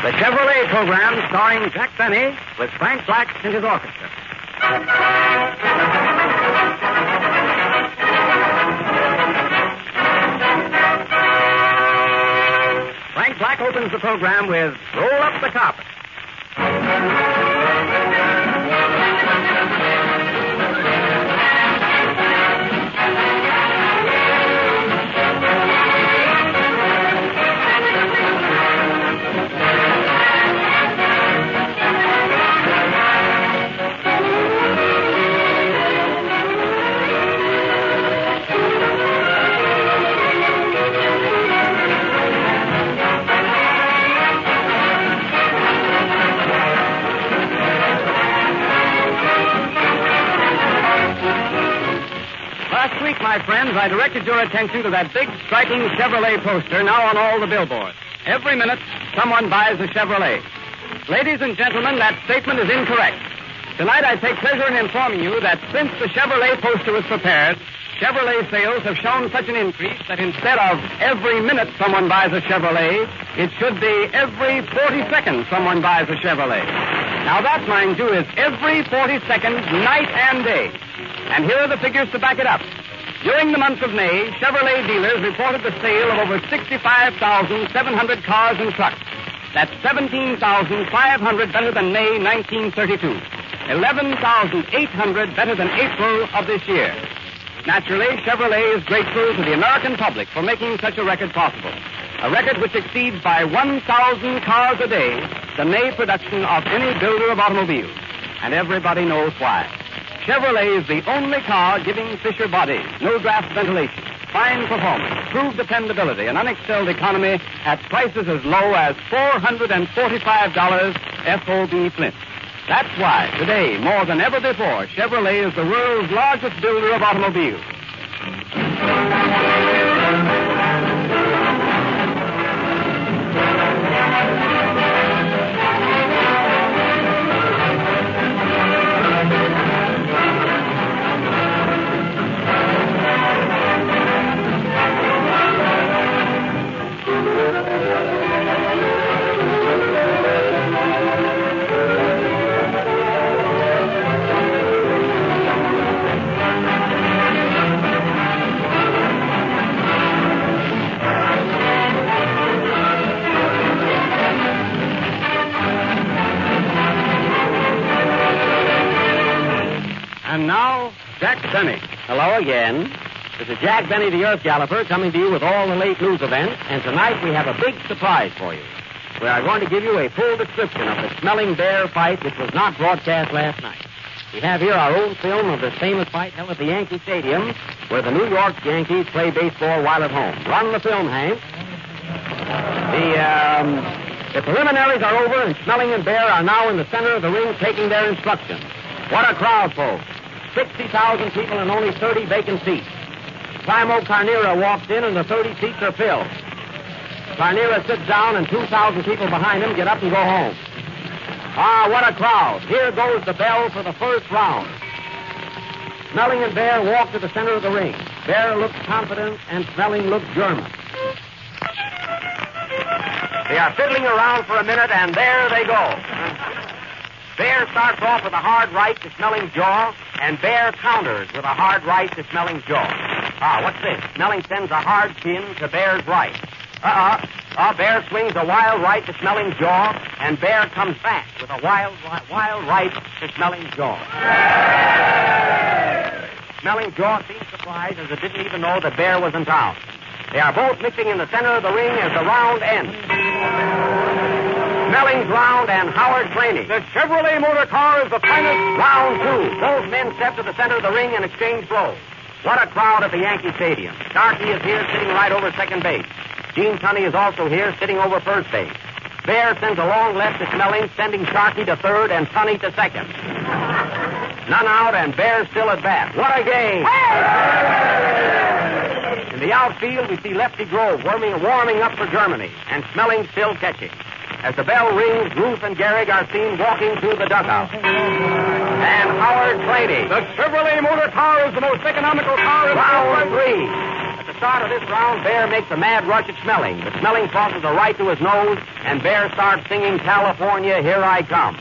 The Chevrolet program starring Jack Benny with Frank Black and his orchestra. Frank Black opens the program with Roll Up the Carpet. Last week, my friends, I directed your attention to that big, striking Chevrolet poster now on all the billboards. Every minute, someone buys a Chevrolet. Ladies and gentlemen, that statement is incorrect. Tonight, I take pleasure in informing you that since the Chevrolet poster was prepared, Chevrolet sales have shown such an increase that instead of every minute someone buys a Chevrolet, it should be every 40 seconds someone buys a Chevrolet. Now, that, mind you, is every 40 seconds, night and day. And here are the figures to back it up. During the month of May, Chevrolet dealers reported the sale of over 65,700 cars and trucks. That's 17,500 better than May 1932. 11,800 better than April of this year. Naturally, Chevrolet is grateful to the American public for making such a record possible. A record which exceeds by 1,000 cars a day the May production of any builder of automobiles. And everybody knows why. Chevrolet is the only car giving Fisher bodies, no draft ventilation, fine performance, proved dependability, and unexcelled economy at prices as low as $445 FOB Flint. That's why, today, more than ever before, Chevrolet is the world's largest builder of automobiles. And now, Jack Benny. Hello again. This is Jack Benny, the Earth Galloper, coming to you with all the late news events. And tonight we have a big surprise for you. We are going to give you a full description of the Smelling Bear fight which was not broadcast last night. We have here our own film of this famous fight held at the Yankee Stadium, where the New York Yankees play baseball while at home. Run the film, Hank. The preliminaries are over, and Smelling and Bear are now in the center of the ring taking their instructions. What a crowd, folks. 60,000 people and only 30 vacant seats. Primo Carnera walks in and the 30 seats are filled. Carnera sits down and 2,000 people behind him get up and go home. Ah, what a crowd. Here goes the bell for the first round. Smelling and Bear walk to the center of the ring. Bear looks confident and Smelling looks German. They are fiddling around for a minute and there they go. Bear starts off with a hard right to Smelling's jaw, and Bear counters with a hard right to Smelling's jaw. Ah, what's this? Smelling sends a hard pin to Bear's right. Bear swings a wild right to Smelling's jaw, and Bear comes back with a wild right to Smelling's jaw. Smelling's jaw seemed surprised as it didn't even know that Bear was in town. They are both mixing in the center of the ring as the round ends. Smelling's round and Howard training. The Chevrolet motor car is the finest. Round two. Both men step to the center of the ring and exchange blows. What a crowd at the Yankee Stadium. Starkey is here sitting right over second base. Gene Tunney is also here sitting over first base. Bear sends a long left to Smelling, sending Starkey to third and Tunney to second. None out and Bear still at bat. What a game. In the outfield, we see Lefty Grove warming up for Germany, and Smelling still catching. As the bell rings, Ruth and Gehrig are seen walking through the dugout. And Howard Brady. The Chevrolet motor car is the most economical car in Round three. At the start of this round, Bear makes a mad rush at Smelling. But Smelling crosses a right to his nose, and Bear starts singing California, Here I Come.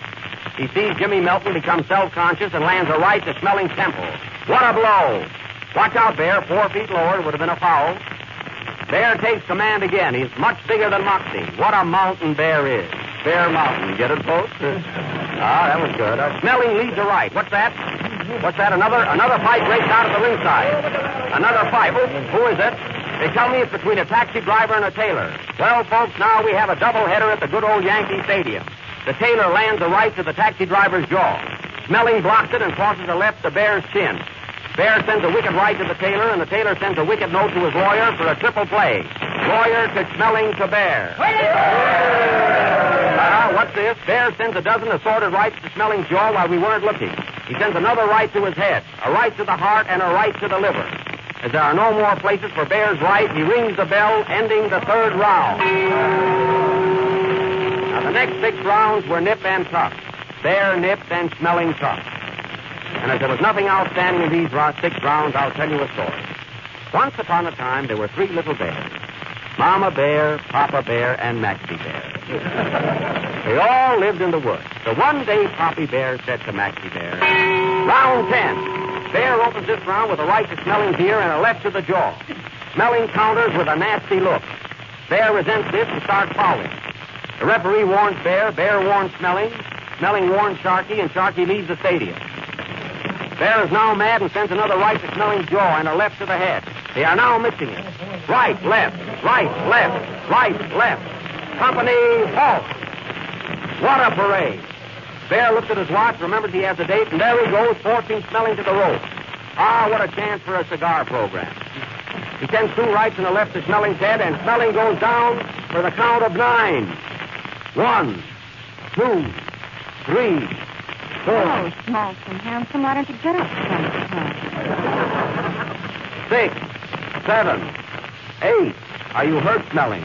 He sees Jimmy Melton become self-conscious and lands a right to Smelling's temple. What a blow! Watch out, Bear. 4 feet lower would have been a foul. Bear takes command again. He's much bigger than Moxie. What a mountain Bear is. Bear Mountain. Get it, folks? That was good. Smelling leads a right. What's that? What's that? Another fight breaks out at the ringside. Another fight. Who is it? They tell me it's between a taxi driver and a tailor. Well, folks, now we have a doubleheader at the good old Yankee Stadium. The tailor lands a right to the taxi driver's jaw. Smelling blocks it and crosses a left to Bear's chin. Bear sends a wicked right to the tailor, and the tailor sends a wicked note to his lawyer for a triple play. Lawyer to Smelling to Bear. What's this? Bear sends a dozen assorted rights to Smelling's jaw while we weren't looking. He sends another right to his head, a right to the heart, and a right to the liver. As there are no more places for Bear's right, he rings the bell, ending the 3rd round. Now, the next 6 rounds were nip and tuck. Bear nipped and Smelling tucked. And as there was nothing outstanding in these 6 rounds, I'll tell you a story. Once upon a time, there were 3 little bears. Mama Bear, Papa Bear, and Maxie Bear. They all lived in the woods. So one day, Poppy Bear said to Maxie Bear, "Round 10. Bear opens this round with a right to Smelling's ear and a left to the jaw. Smelling counters with a nasty look. Bear resents this and starts fouling. The referee warns Bear, Bear warns Smelling, Smelling warns Sharky, and Sharky leaves the stadium. Bear is now mad and sends another right to Smelling's jaw and a left to the head. They are now mixing it. Right, left, right, left, right, left. Company, halt. What a parade. Bear looks at his watch, remembers he has a date, and there he goes, forcing Smelling to the rope. What a chance for a cigar program. He sends 2 rights and a left to Smelling's head, and Smelling goes down for the count of 9. 1, 2, 3, 4. Oh, Smolson, handsome, why don't you get up some? 6, 7, 8. Are you hurt, Smelling?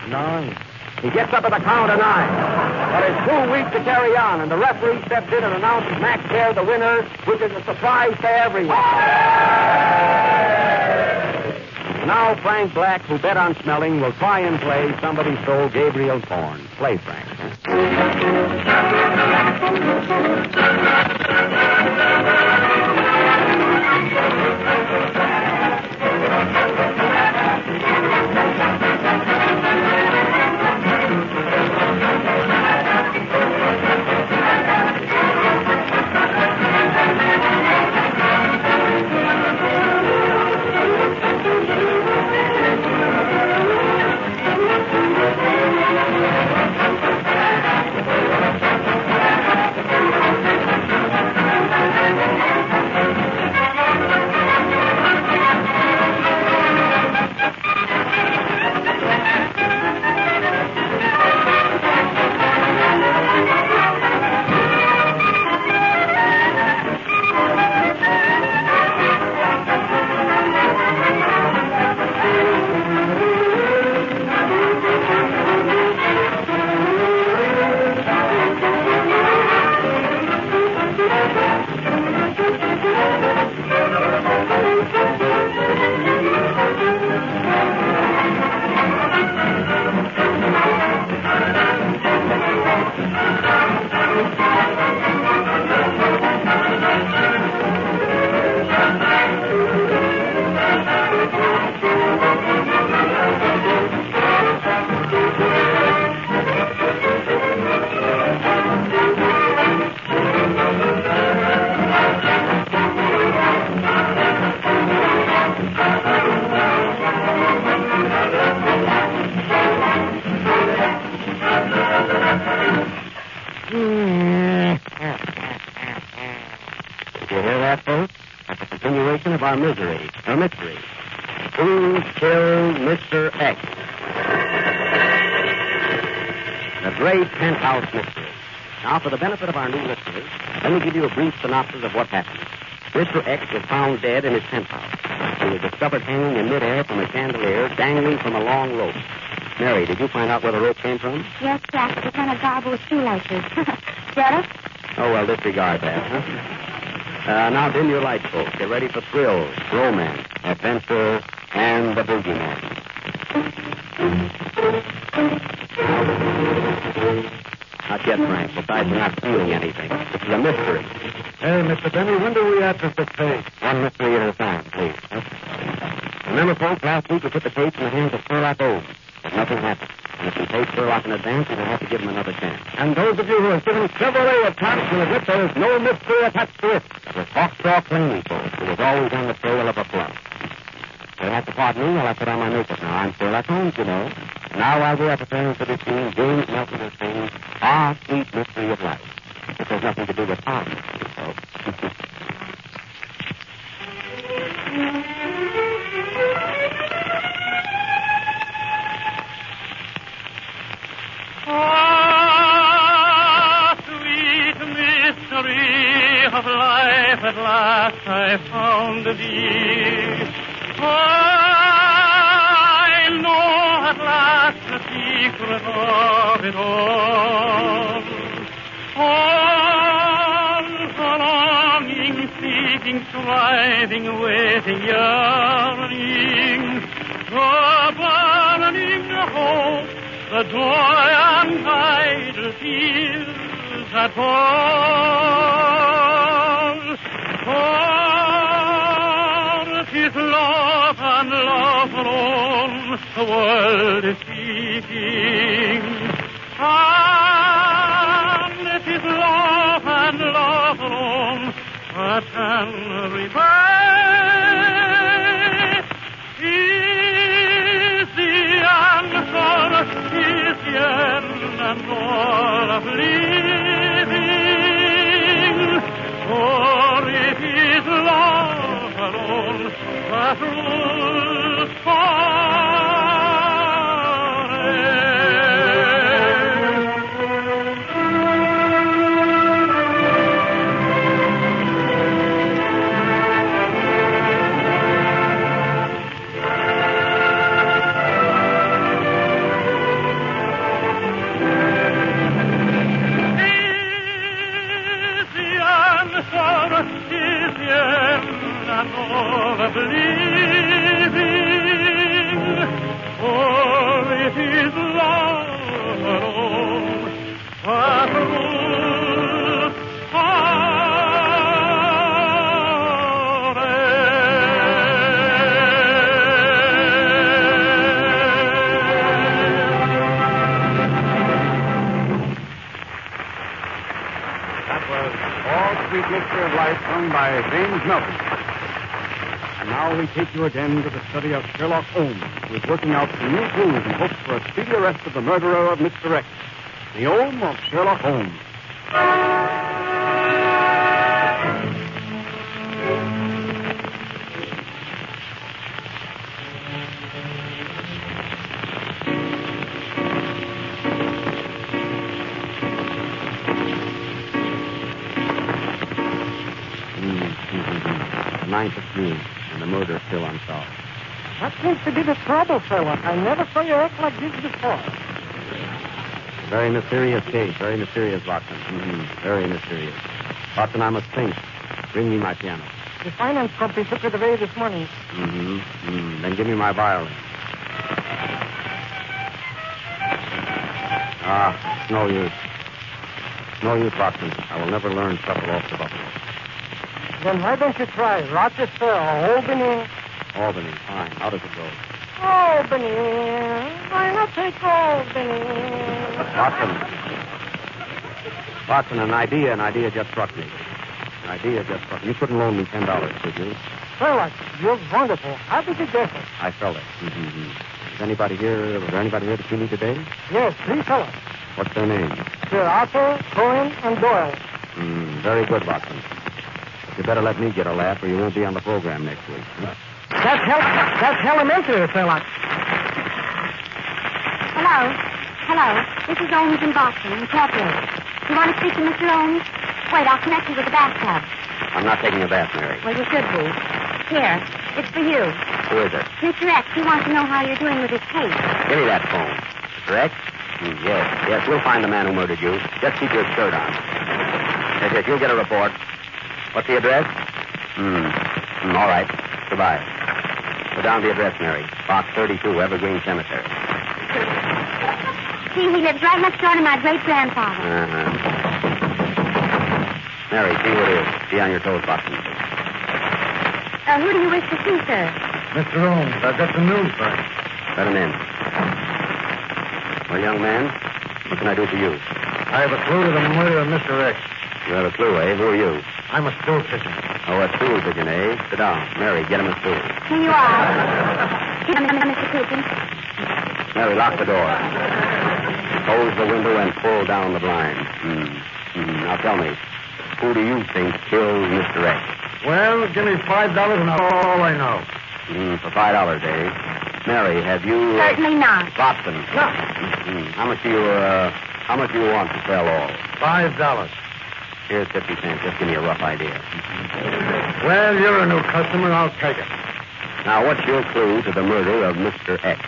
9. He gets up at the count of 9. But it's too weak to carry on, and the referee steps in and announces Max Bear the winner, which is a surprise to everyone. Now Frank Black, who bet on Smelling, will try and play Somebody Stole Gabriel's Horn. Play, Frank. Of our misery, or mystery. Who killed Mr. X? The great penthouse mystery. Now, for the benefit of our new listeners, let me give you a brief synopsis of what happened. Mr. X was found dead in his penthouse. He was discovered hanging in midair from a chandelier, dangling from a long rope. Mary, did you find out where the rope came from? Yes, Jack. It was on a garble with shoelaces. Get it? Oh, well, disregard that, huh? Now dim your lights, folks. Get ready for thrills, romance, adventure, and the boogeyman. Not yet, Frank. Besides, we're not feeling anything. This is a mystery. Hey, Mr. Benny, when do we address this case? One mystery at a time, please. Remember, folks, last week we put the case in the hands of Sherlock Holmes, but nothing happened. And if we paid Sherlock in advance, we will have to give him another chance. And those of you who have given Chevrolet a chance will admit there is no mystery attached to it. It was Hawksaw Cleaning, folks, who was always on the trail of a plum. You'll have to pardon me while I put on my makeup now. I'm Sherlock Holmes, you know. Now, while we are preparing for this scene, James Nelson is saying, Our Sweet Mystery of Life. It has nothing to do with our mystery, folks. Ah, sweet mystery of life, at last I found thee. I know at last the secret of it all. All the longing, seeking, striving, waiting, yearning, the burning hope, the joy and idle tears that fall. For 'tis love and love alone the world is seeking. And it is love and love alone that can repay. Is the answer, is the end and all of living. For it is love alone that rules by James Melton. And now we take you again to the study of Sherlock Holmes, who is working out some new clues in hopes for a speedy arrest of the murderer of Mr. X. The Home of Sherlock Holmes. Ninth of June, and the murder is still unsolved. That seems to be the trouble, Sherlock. I never saw you act like this before. Very mysterious case. Very mysterious, Watson. Very mysterious. Watson, I must think. Bring me my piano. The finance company took it away this morning. Then give me my violin. It's no use. No use, Watson. I will never learn shuffle off the buckle. Then why don't you try Rochester or Albany? Albany, fine. How does it go? Albany. Why not take Albany? Watson, an idea just struck me. You couldn't loan me $10, could you? Sherlock, you're wonderful. How did you guess it? I felt it. Was there anybody here to see me today? Yes, 3 fellows. What's their names? Sir Arthur, Cohen, and Doyle. Very good, Watson. But you better let me get a laugh or you won't be on the program next week. That's elementary, Sherlock. Hello. This is Holmes in Boston, Incorporated. You want to speak to Mr. Holmes? Wait, I'll connect you with the bathtub. I'm not taking a bath, Mary. Well, you should be. Here, it's for you. Who is it? Mr. X, he wants to know how you're doing with his case. Give me that phone. Mr. X? Yes, we'll find the man who murdered you. Just keep your shirt on. Yes, you'll get a report. What's the address? All right. Goodbye. Put down the address, Mary. Box 32, Evergreen Cemetery. See, he lives right next door to my great-grandfather. Uh-huh. Mary, see who it is. Be on your toes, Watson. Who do you wish to see, sir? Mr. Holmes, I've got some news for you. Let him in. Well, young man, what can I do for you? I have a clue to the murder of Mr. X. You have a clue, eh? Who are you? I'm a stool pigeon. Oh, a stool pigeon, eh? Sit down. Mary, get him a stool. Here you are. Mr. Pigeon. Mary, lock the door. Close the window and pull down the blinds. Now tell me, who do you think killed Mr. X? Well, give me $5 and that's all I know. For $5, eh? Mary, have you... Certainly not. Watson. No. How much do you want to sell all? $5. Here's 50 cents. Just give me a rough idea. Well, you're a new customer. I'll take it. Now, what's your clue to the murder of Mr. X?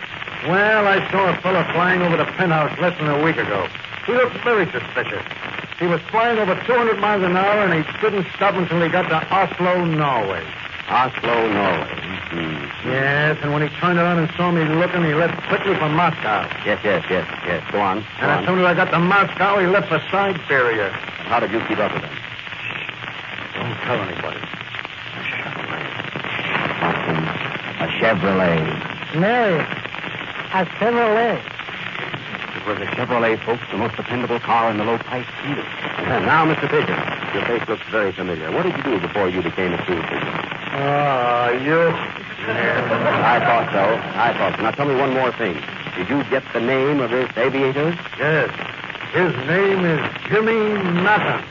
Well, I saw a fellow flying over the penthouse less than a week ago. He looked very suspicious. He was flying over 200 miles an hour, and he didn't stop until he got to Oslo, Norway. Oslo, Norway. Yes, and when he turned around and saw me looking, he left quickly for Moscow. Yes. Go on. And as soon as I got to Moscow, he left for Siberia. How did you keep up with him? Don't tell anybody. Watson, a Chevrolet. Mary, a Chevrolet. It was a Chevrolet, folks, the most dependable car in the low-price field. And now, Mr. Pigeon, your face looks very familiar. What did you do before you became a stool pigeon? You... I thought so. Now, tell me one more thing. Did you get the name of this aviator? Yes. His name is Jimmy Mattern.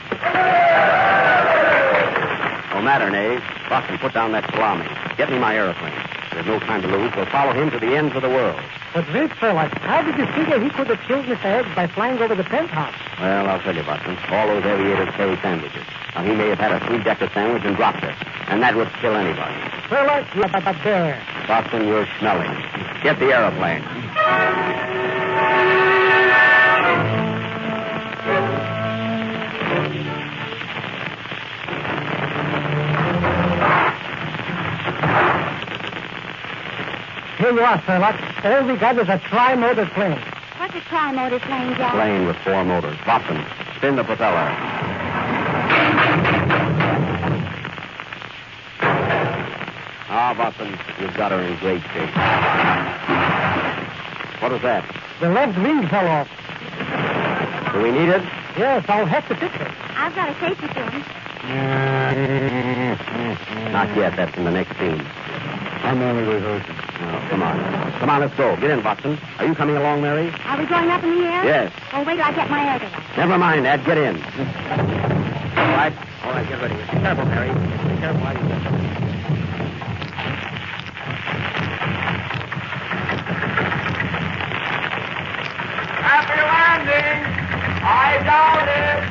Oh, Mattern, eh? Watson, put down that salami. Get me my aeroplane. There's no time to lose. We'll follow him to the ends of the world. But wait, fella, how did you figure he could have killed Mr. Eggs by flying over the penthouse? Well, I'll tell you, Watson. All those aviators carry sandwiches. Now, he may have had a three-decker sandwich and dropped it. And that would kill anybody. Fella, you're a bear. Watson, you're smelling. Get the aeroplane. Here you are, Sherlock. All we got is a tri-motor plane. What's a tri-motor plane, Jack? Plane with 4 motors. Watson, spin the propeller. Watson, you've got her in great shape. What was that? The left wing fell off. Do we need it? Yes, I'll have to fix it. I've got a safety pin. Not yet. That's in the next scene. I'm only rehearsing. Oh, come on, let's go. Get in, Watson. Are you coming along, Mary? Are we going up in the air? Yes. Oh, wait till I get my air device. Never mind, Ed. Get in. All right, get ready. Be careful, Mary. Be careful how you get. Happy landing! I doubt it!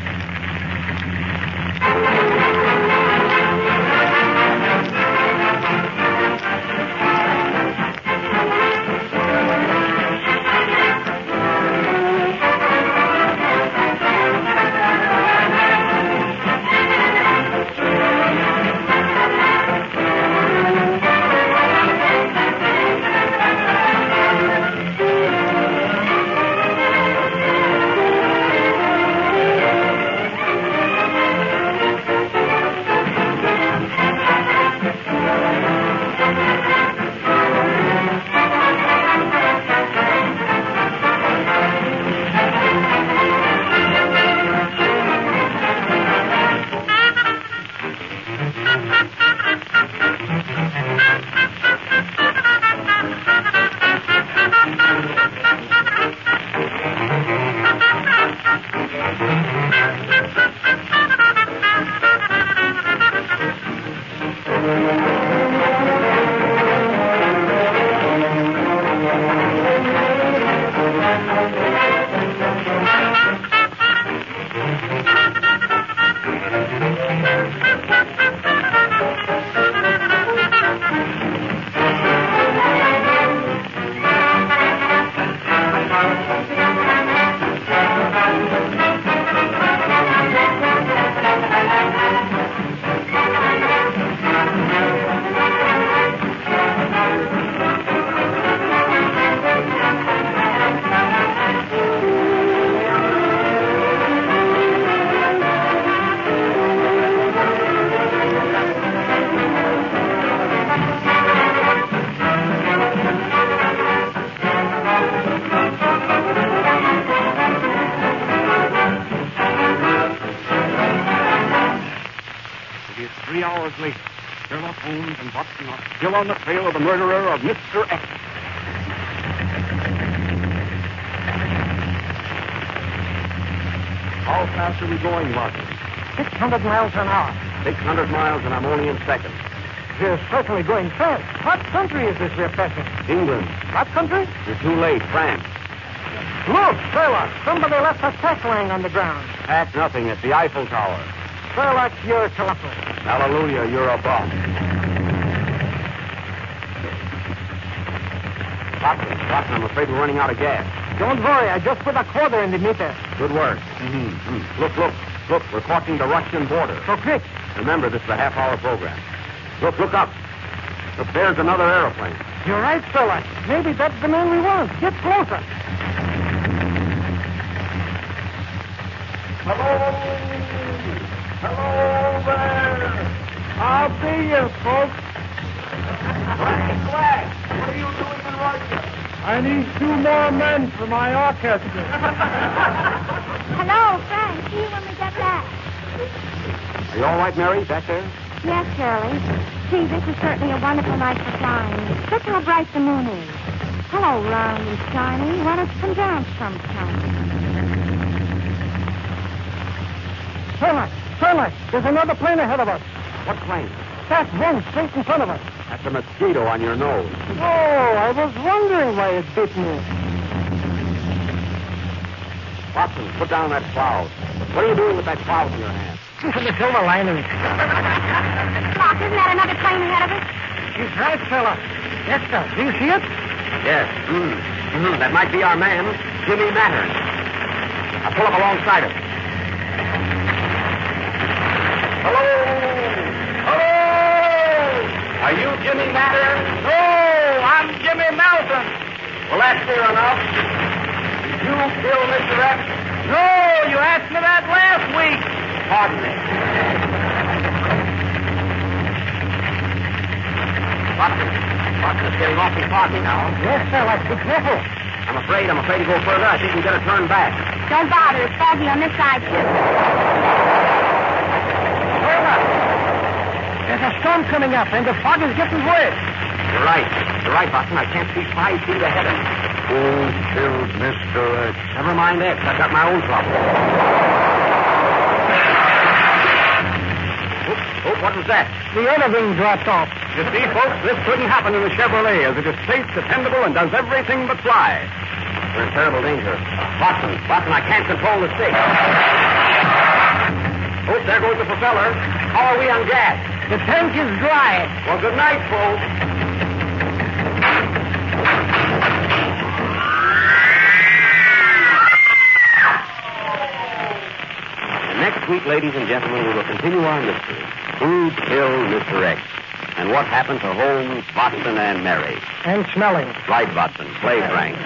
3 hours later, Sherlock Holmes and Watson are still on the trail of the murderer of Mr. X. How fast are we going, Watson? 600 miles an hour. 600 miles, and I'm only in second. We're certainly going fast. What country is this we're passing? England. What country? You're too late. France. Look, Sherlock. Somebody left a sack lying on the ground. Pack nothing. It's the Eiffel Tower. Sherlock, you're telephone. Hallelujah, you're a bum. Watson, I'm afraid we're running out of gas. Don't worry. I just put a quarter in the meter. Good work. Look, we're crossing the Russian border. So quick. Remember, this is a half-hour program. Look up. Look, there's another airplane. You're right, Sherlock. Maybe that's the man we want. Get closer. Hello there. I'll be you, folks. Flag! What are you doing in Russia? I need 2 more men for my orchestra. Hello, Frank. See you when we get back. Are you all right, Mary, back there? Yes, Shirley. Gee, this is certainly a wonderful night for flying. Look how bright the moon is. Hello, round and shiny. Why don't you come down sometime? Sherlock, there's another plane ahead of us. What plane? That one straight in front of us. That's a mosquito on your nose. Oh, I was wondering why it bit me. Watson, put down that cloud. What are you doing with that cloud in your hand? The silver lining. Doc, isn't that another plane ahead of us? She's right, Sherlock. Yes, sir. Do you see it? Yes. That might be our man, Jimmy Mattern. I'll pull up alongside him. Hello! Are you Jimmy Mattern? No, I'm Jimmy Melton. Well, that's clear enough. Did you kill Mr. X? No, you asked me that last week. Pardon me. Watson is getting awfully foggy now. Yes, Sherlock. Be careful. I'm afraid to go further. I think we better turn back. Don't bother. It's foggy on this side, too. Sherlock, there's a storm coming up, and the fog is getting worse. You're right, Watson. I can't see 5 feet ahead of me. Who killed Mr. X? Never mind X. I've got my own trouble. Oh, what was that? The other wing dropped off. You see, folks, this couldn't happen in the Chevrolet, as it is safe, dependable, and does everything but fly. We're in terrible danger. Watson, I can't control the stick. Oh, there goes the propeller. How are we on gas? The tank is dry. Well, good night, folks. And next week, ladies and gentlemen, we will continue our mystery. Who killed Mr. X? And what happened to Holmes, Watson, and Mary? And smelling. Right, Watson. Play, Frank.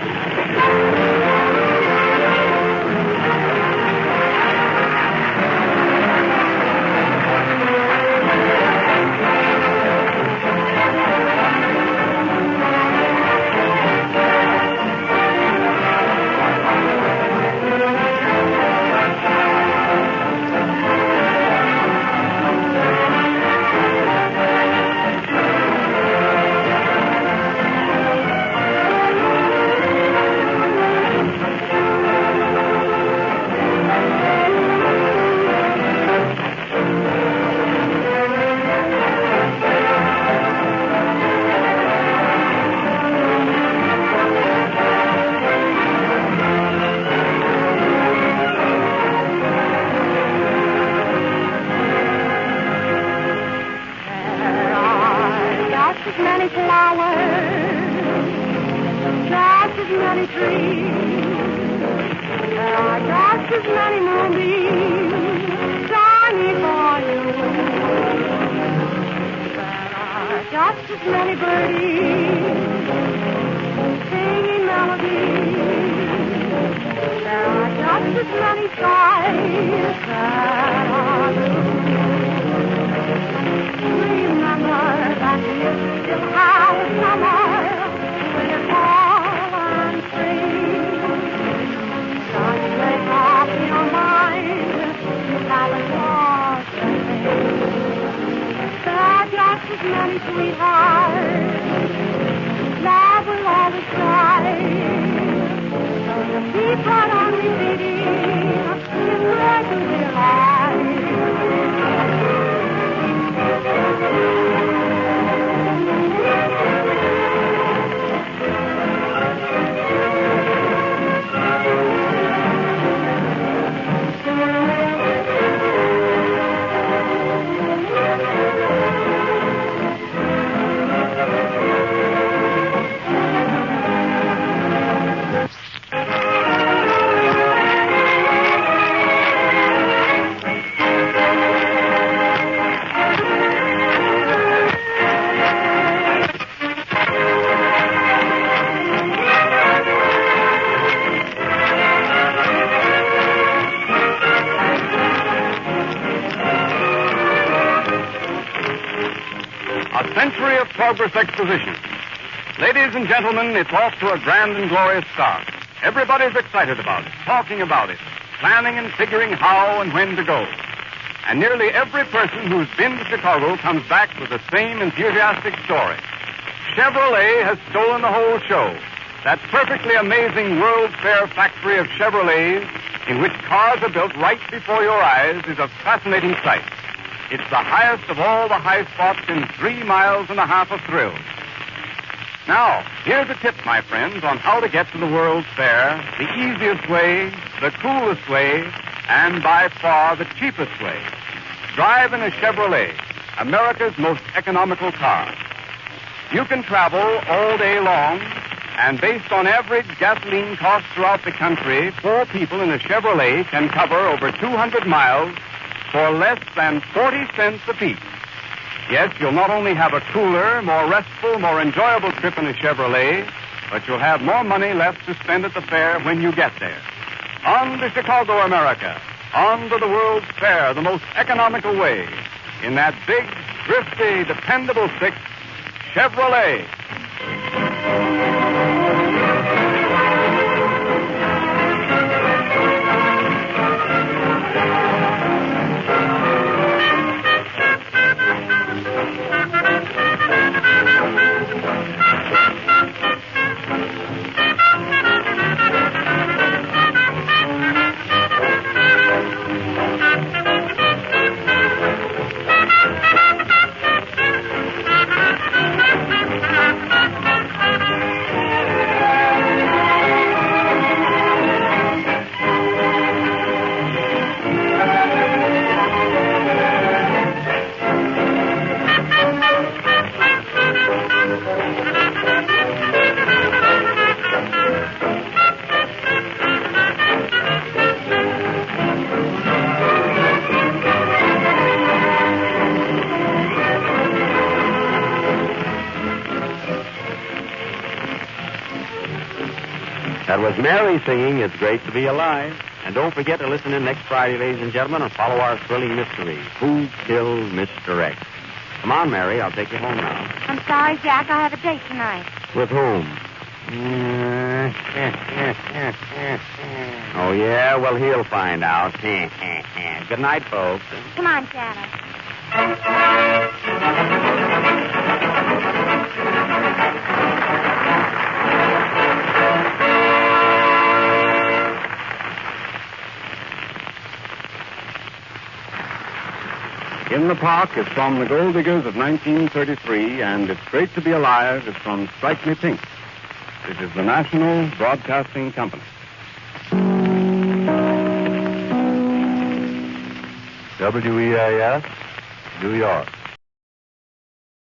his money, sweetheart. Love will always try. Keep right on repeating. It's great to be alive. A century of progress exposition. Ladies and gentlemen, it's off to a grand and glorious start. Everybody's excited about it, talking about it, planning and figuring how and when to go. And nearly every person who's been to Chicago comes back with the same enthusiastic story. Chevrolet has stolen the whole show. That perfectly amazing World's Fair factory of Chevrolets, in which cars are built right before your eyes, is a fascinating sight. It's the highest of all the high spots in 3 miles and a half of thrills. Now, here's a tip, my friends, on how to get to the World's Fair, the easiest way, the coolest way, and by far the cheapest way. Drive in a Chevrolet, America's most economical car. You can travel all day long, and based on average gasoline costs throughout the country, 4 people in a Chevrolet can cover over 200 miles for less than 40 cents apiece. Yes, you'll not only have a cooler, more restful, more enjoyable trip in a Chevrolet, but you'll have more money left to spend at the fair when you get there. On to Chicago, America. On to the World's Fair, the most economical way. In that big, thrifty, dependable 6, Chevrolet. That was Mary singing It's Great to Be Alive. And don't forget to listen in next Friday, ladies and gentlemen, and follow our thrilling mystery, Who Killed Mr. X? Come on, Mary, I'll take you home now. I'm sorry, Jack. I have a date tonight. With whom? Oh, yeah? Well, he'll find out. Good night, folks. Come on, Shadow. In the Park is from The Gold Diggers of 1933, and It's Great to Be Alive is from Strike Me Pink. This is the National Broadcasting Company. WEAS, New York.